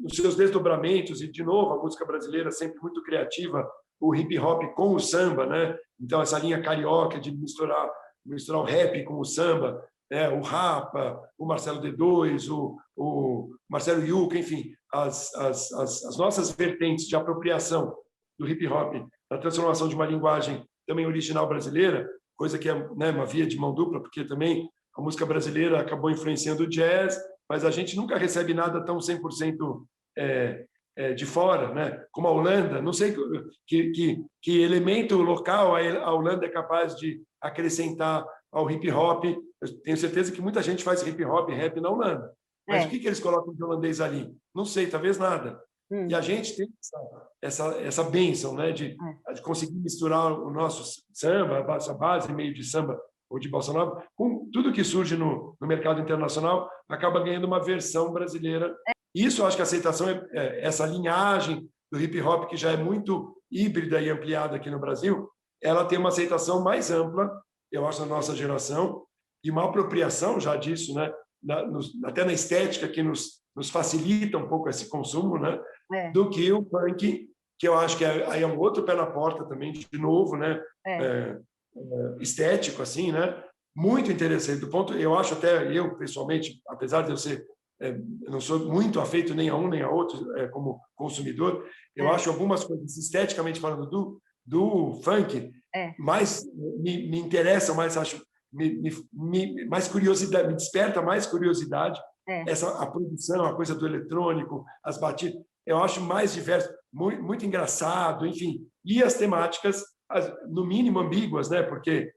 os seus desdobramentos, e de novo, a música brasileira sempre muito criativa, o hip hop com o samba, né? Então, essa linha carioca de misturar o rap com o samba, o Rapa, o Marcelo D2, o Marcelo Yuca, enfim, as nossas vertentes de apropriação do hip hop, da transformação de uma linguagem também original brasileira, coisa que é, né, uma via de mão dupla, porque também a música brasileira acabou influenciando o jazz, mas a gente nunca recebe nada tão 100% de fora, né? Como a Holanda, não sei que elemento local a Holanda é capaz de acrescentar ao hip hop. Eu tenho certeza que muita gente faz hip hop e rap na Holanda. Mas o que eles colocam de holandês ali? Não sei, talvez nada. E a gente tem essa bênção, né, de conseguir misturar o nosso samba, essa base meio de samba ou de bossa nova, com tudo que surge no mercado internacional, acaba ganhando uma versão brasileira. Isso, eu acho que a aceitação essa linhagem do hip hop, que já é muito híbrida e ampliada aqui no Brasil, ela tem uma aceitação mais ampla eu acho, na nossa geração, e uma apropriação já disso, né? Até na estética, que nos facilita um pouco esse consumo, né? Do que o punk, que eu acho que aí é um outro pé na porta também, de novo, né? Estético, assim, né? Muito interessante. Do ponto, eu acho até, eu, pessoalmente, apesar de eu ser eu não sou muito afeito nem a um nem a outro como consumidor, eu acho algumas coisas, esteticamente falando, do funk, mais me interessam, mais acho mais curiosidade, me desperta mais curiosidade a produção, a coisa do eletrônico, as batidas, eu acho mais diverso, muito engraçado, enfim, e as temáticas, no mínimo ambíguas, né? Porque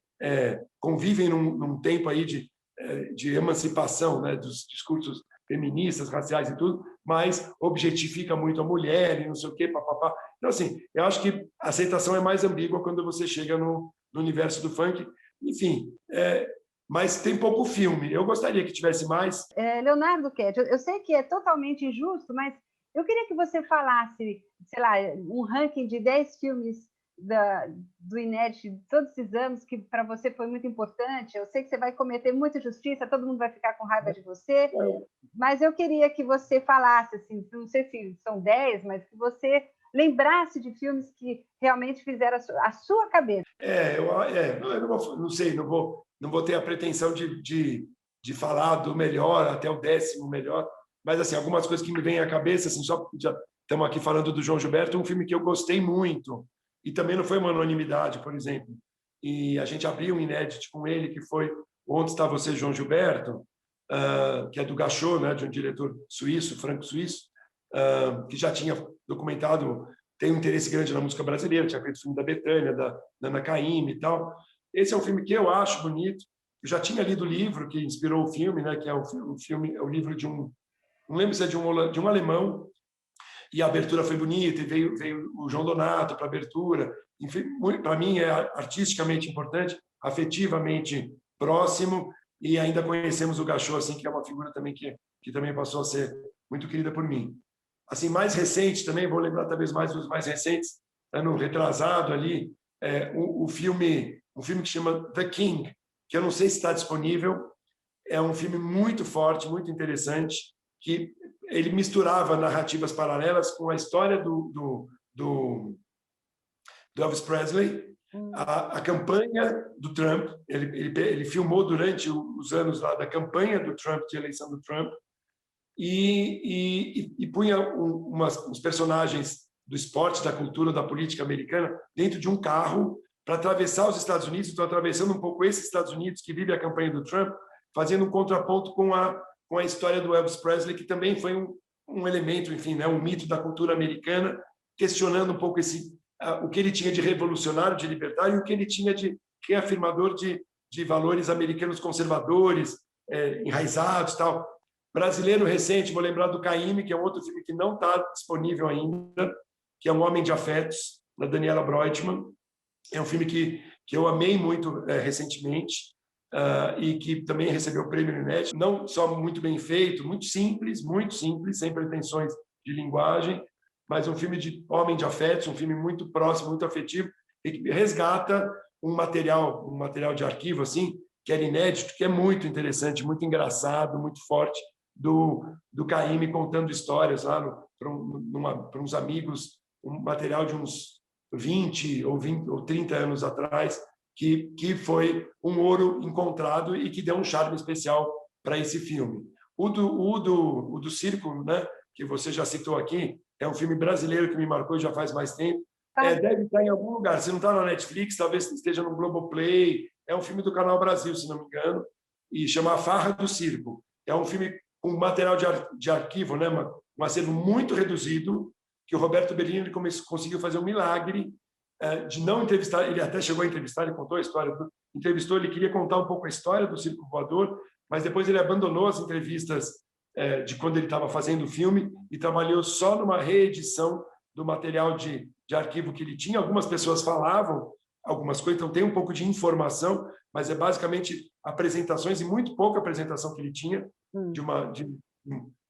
convivem num tempo aí de emancipação, né? Dos discursos feministas, raciais e tudo, mas objetifica muito a mulher e não sei o quê, papapá. Então, assim, eu acho que a aceitação é mais ambígua quando você chega no universo do funk. Enfim, mas tem pouco filme. Eu gostaria que tivesse mais. Leonardo Ked, eu sei que é totalmente injusto, mas eu queria que você falasse, sei lá, um ranking de 10 filmes do Inédit de todos esses anos que para você foi muito importante. Eu sei que você vai cometer muita injustiça, todo mundo vai ficar com raiva de você, mas eu queria que você falasse, assim, não sei se são 10, mas que você lembrasse de filmes que realmente fizeram a sua cabeça. Eu não sei, não vou ter a pretensão de falar do melhor até o 10º melhor, mas assim, algumas coisas que me vêm à cabeça, assim, só já estamos aqui falando do João Gilberto, um filme que eu gostei muito, e também não foi uma unanimidade, por exemplo, e a gente abriu um inédito com ele, que foi Onde Está Você, João Gilberto, que é do Gachot, né, de um diretor suíço, franco-suíço, que já tinha documentado, tem um interesse grande na música brasileira, tinha feito o filme da Bethânia, da Ana Caymmi e tal. Esse é um filme que eu acho bonito. Eu já tinha lido o livro que inspirou o filme, né, que é o livro de não lembro se é de um alemão, e a abertura foi bonita, e veio o João Donato para a abertura. Enfim, para mim é artisticamente importante, afetivamente próximo, e ainda conhecemos o Gachot, assim, que é uma figura também que também passou a ser muito querida por mim. Assim, mais recente também, vou lembrar talvez mais dos mais recentes, ano retrasado ali, um filme que chama The King, que eu não sei se está disponível, é um filme muito forte, muito interessante, que ele misturava narrativas paralelas com a história do Elvis Presley, a campanha do Trump. Ele filmou durante os anos lá da campanha do Trump, de eleição do Trump, e punha uns personagens do esporte, da cultura, da política americana dentro de um carro para atravessar os Estados Unidos. Então, atravessando um pouco esses Estados Unidos que vive a campanha do Trump, fazendo um contraponto com a história do Elvis Presley, que também foi um elemento, enfim, né, um mito da cultura americana, questionando um pouco o que ele tinha de revolucionário, de libertário, e o que ele tinha de reafirmador de valores americanos conservadores, enraizados, tal. Brasileiro recente, vou lembrar do Caymmi, que é um outro filme que não está disponível ainda, que é Um Homem de Afetos, da Daniela Breutmann. É um filme que eu amei muito recentemente, e que também recebeu o prêmio Inédit. Não só muito bem feito, muito simples, sem pretensões de linguagem, mas um filme de homem de afetos, um filme muito próximo, muito afetivo, e que resgata um material de arquivo assim, que era inédito, que é muito interessante, muito engraçado, muito forte, do Caymmi contando histórias lá para uns amigos, um material de uns 20 ou 30 anos atrás, que foi um ouro encontrado e que deu um charme especial para esse filme. O do circo, né, que você já citou aqui, é um filme brasileiro que me marcou já faz mais tempo. Deve estar em algum lugar. Se não está na Netflix, talvez esteja no Globoplay. É um filme do Canal Brasil, se não me engano, e chama A Farra do Circo. É um filme com material de arquivo, né, um acervo muito reduzido, que o Roberto Benigni conseguiu fazer um milagre de não entrevistar. Ele até chegou a entrevistar, ele contou a história, entrevistou, ele queria contar um pouco a história do circo voador, mas depois ele abandonou as entrevistas de quando ele estava fazendo o filme e trabalhou só numa reedição do material de arquivo que ele tinha. Algumas pessoas falavam algumas coisas, então tem um pouco de informação, mas é basicamente apresentações e muito pouca apresentação que ele tinha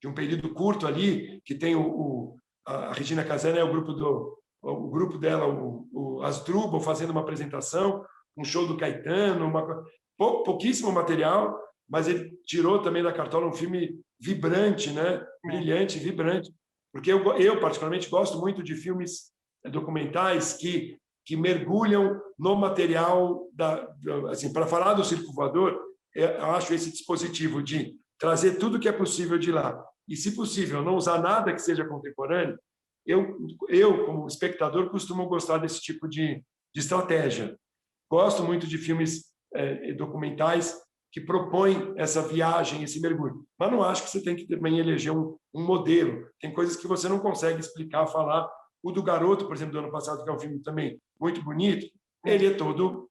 de um período curto ali, que tem a Regina Casé, né, o grupo dela, o Asdrubal, fazendo uma apresentação, um show do Caetano, pouquíssimo material, mas ele tirou também da cartola um filme vibrante, né? Brilhante, vibrante. Porque eu particularmente gosto muito de filmes documentais que mergulham no material assim, para falar do Circo Voador, eu acho esse dispositivo de trazer tudo que é possível de lá e, se possível, não usar nada que seja contemporâneo. Eu como espectador, costumo gostar desse tipo de estratégia. Gosto muito de filmes documentais que propõem essa viagem, esse mergulho. Mas não acho que você tem que também eleger um modelo. Tem coisas que você não consegue explicar, falar. O do Garoto, por exemplo, do ano passado, que é um filme também muito bonito, ele é todo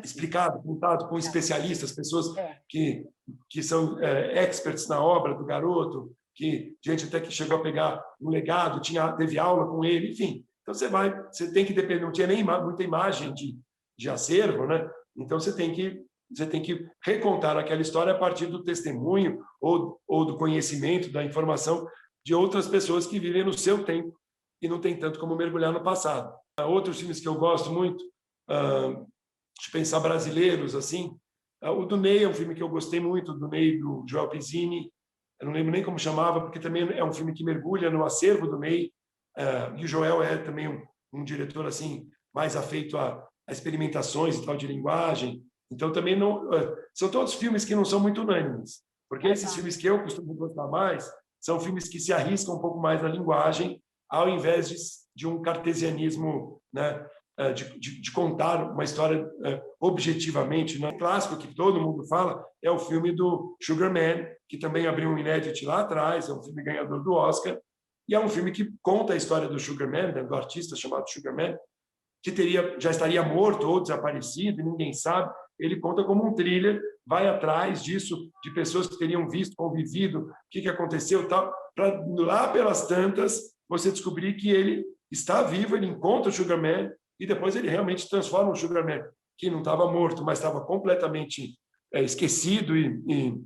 explicado, contado com especialistas, pessoas que são experts na obra do Garoto, que gente até que chegou a pegar um legado, teve aula com ele, enfim. Então você tem que depender, não tinha nem muita imagem de acervo, né? Então você tem que recontar aquela história a partir do testemunho ou do conhecimento, da informação de outras pessoas que vivem no seu tempo e não tem tanto como mergulhar no passado. Outros filmes que eu gosto muito, de pensar brasileiros, assim, o do Ney é um filme que eu gostei muito, do Ney, do Joel Pizzini, eu não lembro nem como chamava, porque também é um filme que mergulha no acervo do Ney, e o Joel é também um diretor assim mais afeito a experimentações e tal de linguagem. Então também não são todos filmes que não são muito unânimes, porque esses filmes que eu costumo gostar mais são filmes que se arriscam um pouco mais na linguagem, ao invés de um cartesianismo, né, de contar uma história objetivamente. Um clássico que todo mundo fala é o filme do Sugar Man, que também abriu um inédito lá atrás, é um filme ganhador do Oscar, e é um filme que conta a história do Sugar Man, né, do artista chamado Sugar Man, que já estaria morto ou desaparecido, e ninguém sabe. Ele conta como um thriller, vai atrás disso, de pessoas que teriam visto, convivido, o que aconteceu, tal, para lá pelas tantas você descobrir que ele está vivo, ele encontra o Sugar Man, e depois ele realmente transforma o Sugar Man, que não estava morto, mas estava completamente esquecido e,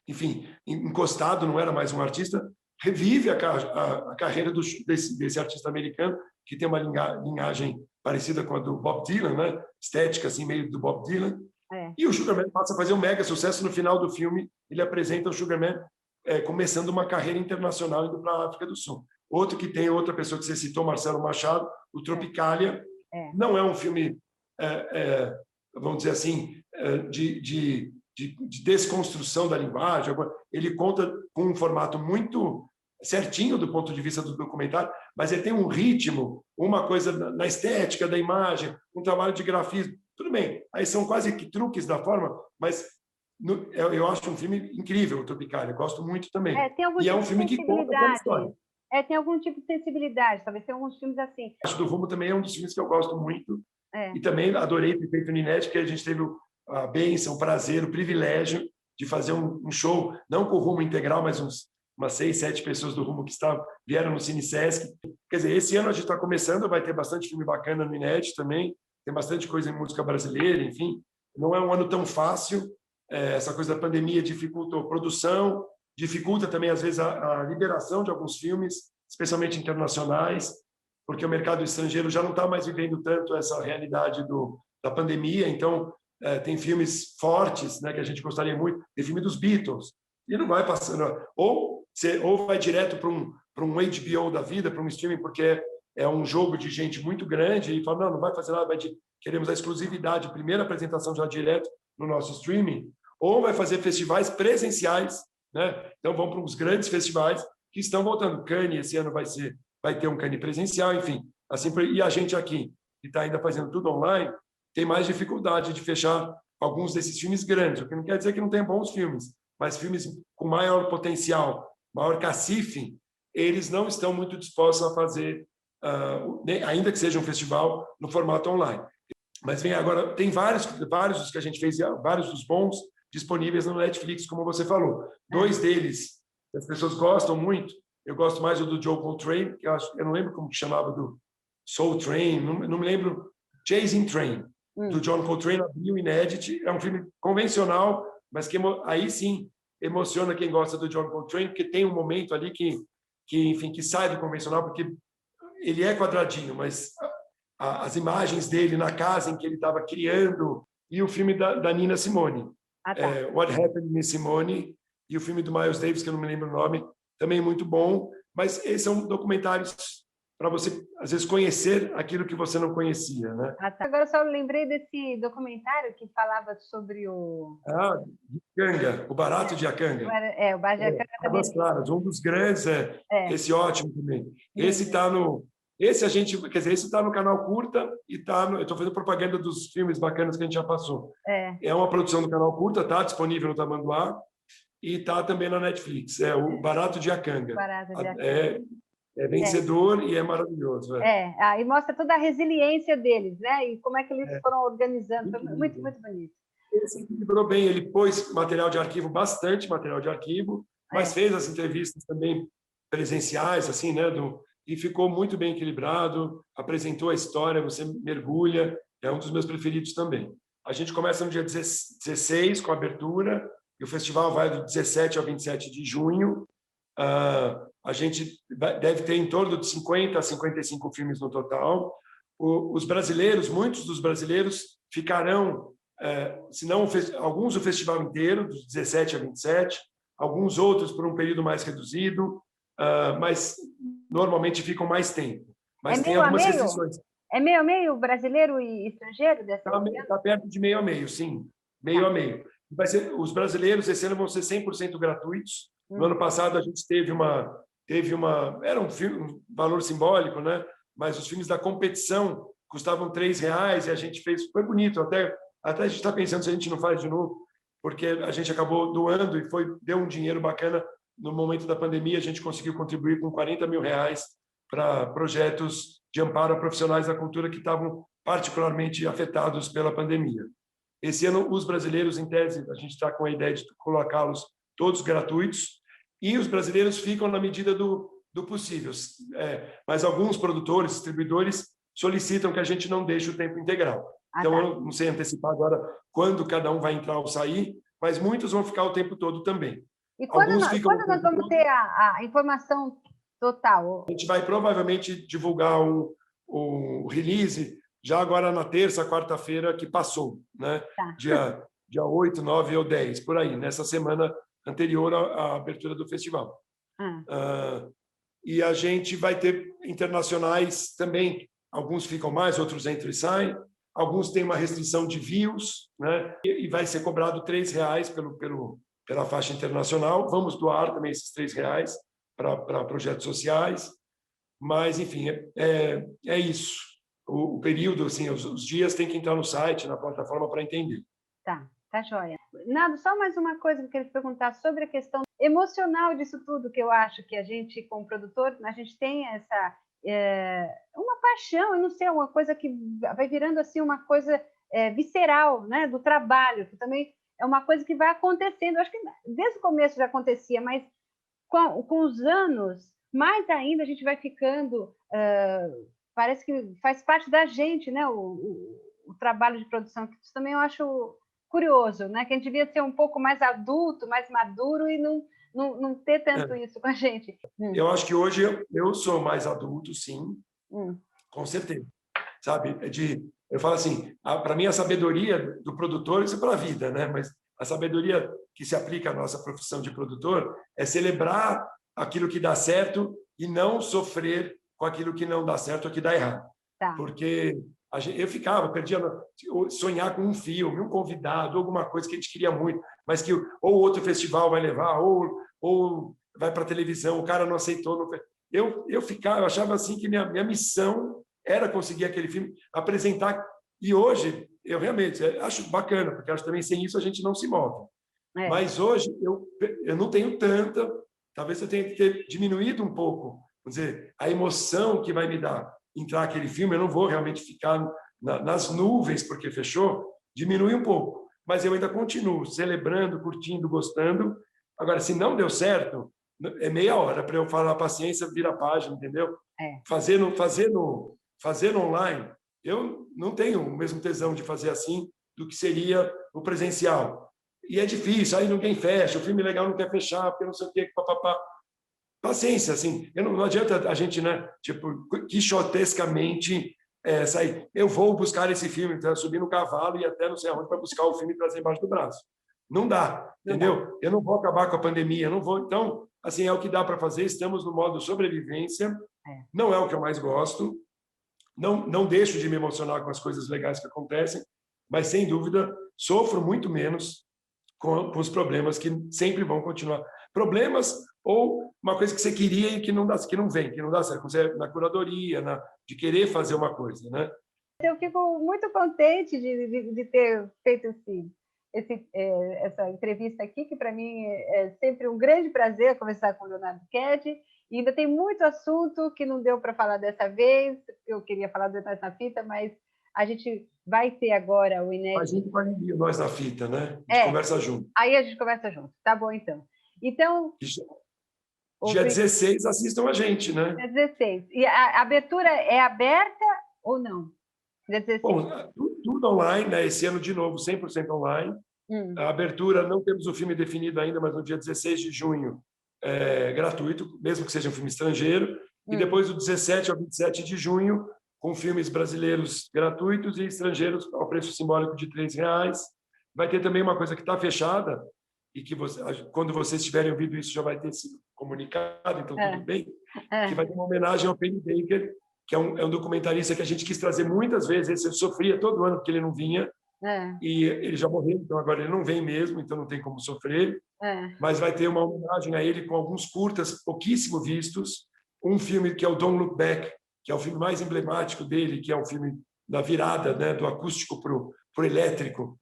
enfim, encostado, não era mais um artista, revive a carreira desse artista americano, que tem uma linhagem parecida com a do Bob Dylan, né? Estética assim, meio do Bob Dylan. E o Sugar Man passa a fazer um mega sucesso. No final do filme, ele apresenta o Sugar Man começando uma carreira internacional indo para a África do Sul. Outro que tem outra pessoa que você citou, Marcelo Machado, o Tropicália. Não é um filme, vamos dizer assim, de desconstrução da linguagem. Ele conta com um formato muito certinho do ponto de vista do documentário, mas ele tem um ritmo, uma coisa na estética da imagem, um trabalho de grafismo. Tudo bem, aí são quase que truques da forma, mas eu acho um filme incrível, o Tropicália, gosto muito também. E é um filme que conta a história. Tem algum tipo de sensibilidade, talvez tenha alguns filmes assim. Acho do Rumo também é um dos filmes que eu gosto muito. E também adorei ter feito no Inédito, que a gente teve a bênção, o prazer, o privilégio de fazer um show, não com o Rumo integral, mas umas 6, 7 pessoas do Rumo que vieram no Cine Sesc. Quer dizer, esse ano a gente está começando, vai ter bastante filme bacana no Inédito também, tem bastante coisa em música brasileira, enfim. Não é um ano tão fácil, essa coisa da pandemia dificulta a produção, dificulta também, às vezes, a liberação de alguns filmes, especialmente internacionais, porque o mercado estrangeiro já não está mais vivendo tanto essa realidade da pandemia, então tem filmes fortes, né, que a gente gostaria muito, tem filme dos Beatles, e não vai passando, ou vai direto para um HBO da vida, para um streaming, porque é um jogo de gente muito grande, e fala, não vai fazer nada, queremos a exclusividade, primeira apresentação já direto no nosso streaming, ou vai fazer festivais presenciais, né? Então vão para os grandes festivais que estão voltando. Cannes esse ano vai ter um Cannes presencial, enfim, assim, e a gente aqui que está ainda fazendo tudo online tem mais dificuldade de fechar alguns desses filmes grandes, o que não quer dizer que não tem bons filmes, mas filmes com maior potencial, maior cacife, eles não estão muito dispostos a fazer, ainda que seja um festival, no formato online. Mas vem agora, tem vários dos que a gente fez, vários dos bons disponíveis no Netflix, como você falou. 2 deles, as pessoas gostam muito. Eu gosto mais do Joe Coltrane, que eu não lembro como que chamava, do Soul Train, não me lembro, Chasing Train, do John Coltrane, abriu inédito. É um filme convencional, mas que aí sim emociona quem gosta do John Coltrane, porque tem um momento ali que sai do convencional, porque ele é quadradinho, mas as imagens dele na casa em que ele estava criando, e o filme da Nina Simone, Ah, tá. What Happened Miss Simone, e o filme do Miles Davis, que eu não me lembro o nome, também muito bom. Mas esses são documentários para você, às vezes, conhecer aquilo que você não conhecia, né? Ah, tá. Agora eu só lembrei desse documentário que falava sobre o... Akanga, o Barato de Akanga. O Barato de Akanga também. Águas Claras, um dos grandes, esse ótimo também. Esse está no... Esse a gente, quer dizer, esse está no canal Curta e está no... Eu estou fazendo propaganda dos filmes bacanas que a gente já passou. É uma produção do canal Curta, está disponível no Tamanduá e está também na Netflix. É o Barato de Akanga. Barato de Akanga. É vencedor e é maravilhoso. E mostra toda a resiliência deles, né? E como é que eles foram organizando. Foi muito, muito bonito. Ele se equilibrou bem, ele pôs material de arquivo, bastante material de arquivo, mas fez as entrevistas também presenciais, assim, né? E ficou muito bem equilibrado, apresentou a história, você mergulha, é um dos meus preferidos também. A gente começa no dia 16 com a abertura, e o festival vai do 17 ao 27 de junho. A gente deve ter em torno de 50 a 55 filmes no total. Os brasileiros, muitos dos brasileiros ficarão, se não alguns o festival inteiro, dos 17 a 27, alguns outros por um período mais reduzido, mas normalmente ficam mais tempo. Mas tem algumas restrições. É meio a meio brasileiro e estrangeiro dessa vez? Está perto de meio a meio, sim. Meio a meio. Os brasileiros esse ano vão ser 100% gratuitos. No ano passado a gente teve uma era um valor simbólico, né? Mas os filmes da competição custavam R$3 e a gente fez, foi bonito, até a gente está pensando se a gente não faz de novo, porque a gente acabou doando e deu um dinheiro bacana. No momento da pandemia a gente conseguiu contribuir com R$40 mil para projetos de amparo a profissionais da cultura que estavam particularmente afetados pela pandemia. Esse ano os brasileiros, em tese, a gente está com a ideia de colocá-los todos gratuitos, e os brasileiros ficam na medida do possível. Mas alguns produtores, distribuidores, solicitam que a gente não deixe o tempo integral. Então, eu não sei antecipar agora quando cada um vai entrar ou sair, mas muitos vão ficar o tempo todo também. E quando nós vamos ter a informação total? A gente vai provavelmente divulgar o release já agora na terça, quarta-feira que passou, né? Dia 8, 9 ou 10, por aí, nessa semana anterior à abertura do festival. E a gente vai ter internacionais também, alguns ficam mais, outros entram e saem, alguns têm uma restrição de views, né? E vai ser cobrado R$3 pela faixa internacional. Vamos doar também esses R$3 para projetos sociais, mas, enfim, é isso. O período, assim, os dias tem que entrar no site, na plataforma, para entender. Tá joia. Nada, só mais uma coisa que eu queria te perguntar sobre a questão emocional disso tudo, que eu acho que a gente, como produtor, a gente tem essa uma paixão, eu não sei, uma coisa que vai virando assim uma coisa visceral, né, do trabalho, que também é uma coisa que vai acontecendo. Eu acho que desde o começo já acontecia, mas com os anos, mais ainda a gente vai ficando, parece que faz parte da gente, né, o trabalho de produção, que isso também eu acho curioso, né? Que a gente devia ser um pouco mais adulto, mais maduro e não ter tanto isso com a gente. Eu acho que hoje eu sou mais adulto, sim, com certeza. Sabe? Eu falo assim, para mim a sabedoria do produtor, isso é para a vida, né? Mas a sabedoria que se aplica à nossa profissão de produtor é celebrar aquilo que dá certo e não sofrer com aquilo que não dá certo ou que dá errado. Porque eu perdia sonhar com um filme, um convidado, alguma coisa que a gente queria muito, mas que ou outro festival vai levar, ou vai para a televisão, o cara não aceitou. Eu achava assim que minha missão era conseguir aquele filme, apresentar. E hoje, eu realmente acho bacana, porque acho que também sem isso a gente não se move. Mas hoje eu não tenho tanta, talvez eu tenha que ter diminuído um pouco, vamos dizer, a emoção que vai me dar entrar aquele filme. Eu não vou realmente ficar nas nuvens porque fechou, diminui um pouco, mas eu ainda continuo celebrando, curtindo, gostando. Agora, se não deu certo, é meia hora para eu falar, paciência, vira a página, entendeu? Fazer online, eu não tenho o mesmo tesão de fazer assim do que seria o presencial. E é difícil, aí ninguém fecha, o filme legal não quer fechar, porque não sei o quê, papapá. Paciência, assim, não adianta a gente, né, tipo, quixotescamente sair. Eu vou buscar esse filme, então, subir no cavalo e ir até não sei aonde para buscar o filme e trazer embaixo do braço. Não dá, entendeu? Eu não vou acabar com a pandemia, eu não vou. Então, assim, é o que dá para fazer. Estamos no modo sobrevivência. Não é o que eu mais gosto. Não deixo de me emocionar com as coisas legais que acontecem, mas, sem dúvida, sofro muito menos com os problemas que sempre vão continuar. Problemas ou uma coisa que você queria e que não dá, que não vem, que não dá certo. Você na curadoria, de querer fazer uma coisa, né? Eu fico muito contente de ter feito essa entrevista aqui, que para mim é sempre um grande prazer conversar com o Leonardo Ked. E ainda tem muito assunto que não deu para falar dessa vez. Eu queria falar do Nós na Fita, mas a gente vai ter agora o inédito. A gente vai enviar Nós na Fita, né? A gente conversa junto. Aí a gente conversa junto. Tá bom, então. Dia 16, assistam a gente, né? Dia 16. E a abertura é aberta ou não? Dia 16. Bom, tudo online, né? Esse ano, de novo, 100% online. A abertura, não temos o filme definido ainda, mas no dia 16 de junho é gratuito, mesmo que seja um filme estrangeiro. E depois, do 17 ao 27 de junho, com filmes brasileiros gratuitos e estrangeiros ao preço simbólico de R$3. Vai ter também uma coisa que está fechada, e que quando vocês tiverem ouvido isso já vai ter sido comunicado, então tudo bem, que vai ter uma homenagem ao Penny Baker, que é um documentarista que a gente quis trazer muitas vezes. Ele sofria todo ano porque ele não vinha, e ele já morreu, então agora ele não vem mesmo, então não tem como sofrer. Mas vai ter uma homenagem a ele com alguns curtas pouquíssimo vistos, um filme que é o Don't Look Back, que é o filme mais emblemático dele, que é o filme da virada, né, do acústico pro elétrico,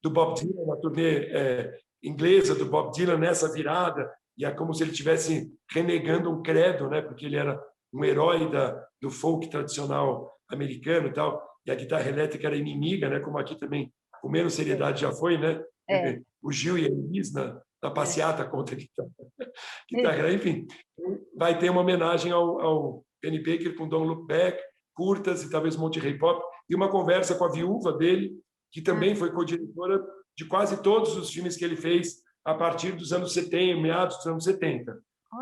do Bob Dylan, na turnê inglesa do Bob Dylan, nessa virada, e é como se ele estivesse renegando um credo, né, porque ele era um herói do folk tradicional americano e tal, e a guitarra elétrica era inimiga, né, como aqui também, com menos seriedade já foi, né? O Gil e a Elis na passeata contra a guitarra. Enfim, vai ter uma homenagem ao Penny Baker com Don't Look Back, curtas e talvez Monterey Pop, e uma conversa com a viúva dele, que também foi co-diretora de quase todos os filmes que ele fez a partir dos anos 70, meados dos anos 70.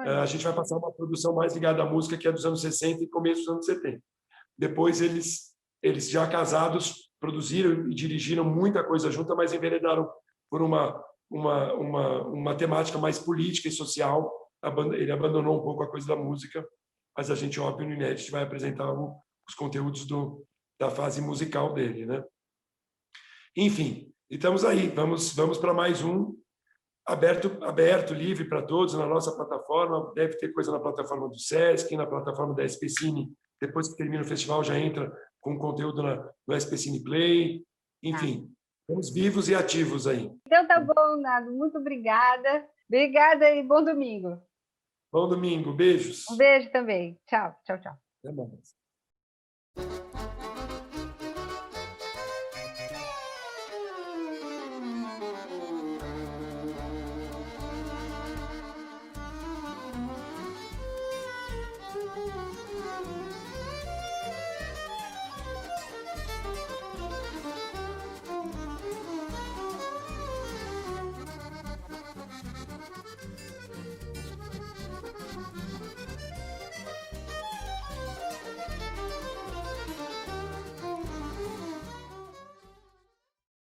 A gente vai passar uma produção mais ligada à música, que é dos anos 60 e começo dos anos 70. Depois, eles já casados, produziram e dirigiram muita coisa junta, mas enveredaram por uma temática mais política e social. Ele abandonou um pouco a coisa da música, mas a gente, óbvio, no Inédit vai apresentar os conteúdos da fase musical dele, né? Enfim, estamos aí. Vamos para mais um aberto, livre para todos na nossa plataforma. Deve ter coisa na plataforma do Sesc, na plataforma da SPCine. Depois que termina o festival, já entra com conteúdo no SPCine Play. Enfim, estamos vivos e ativos aí. Então tá bom, Nado. Muito obrigada. Obrigada e bom domingo. Bom domingo. Beijos. Um beijo também. Tchau, tchau, tchau. Até mais.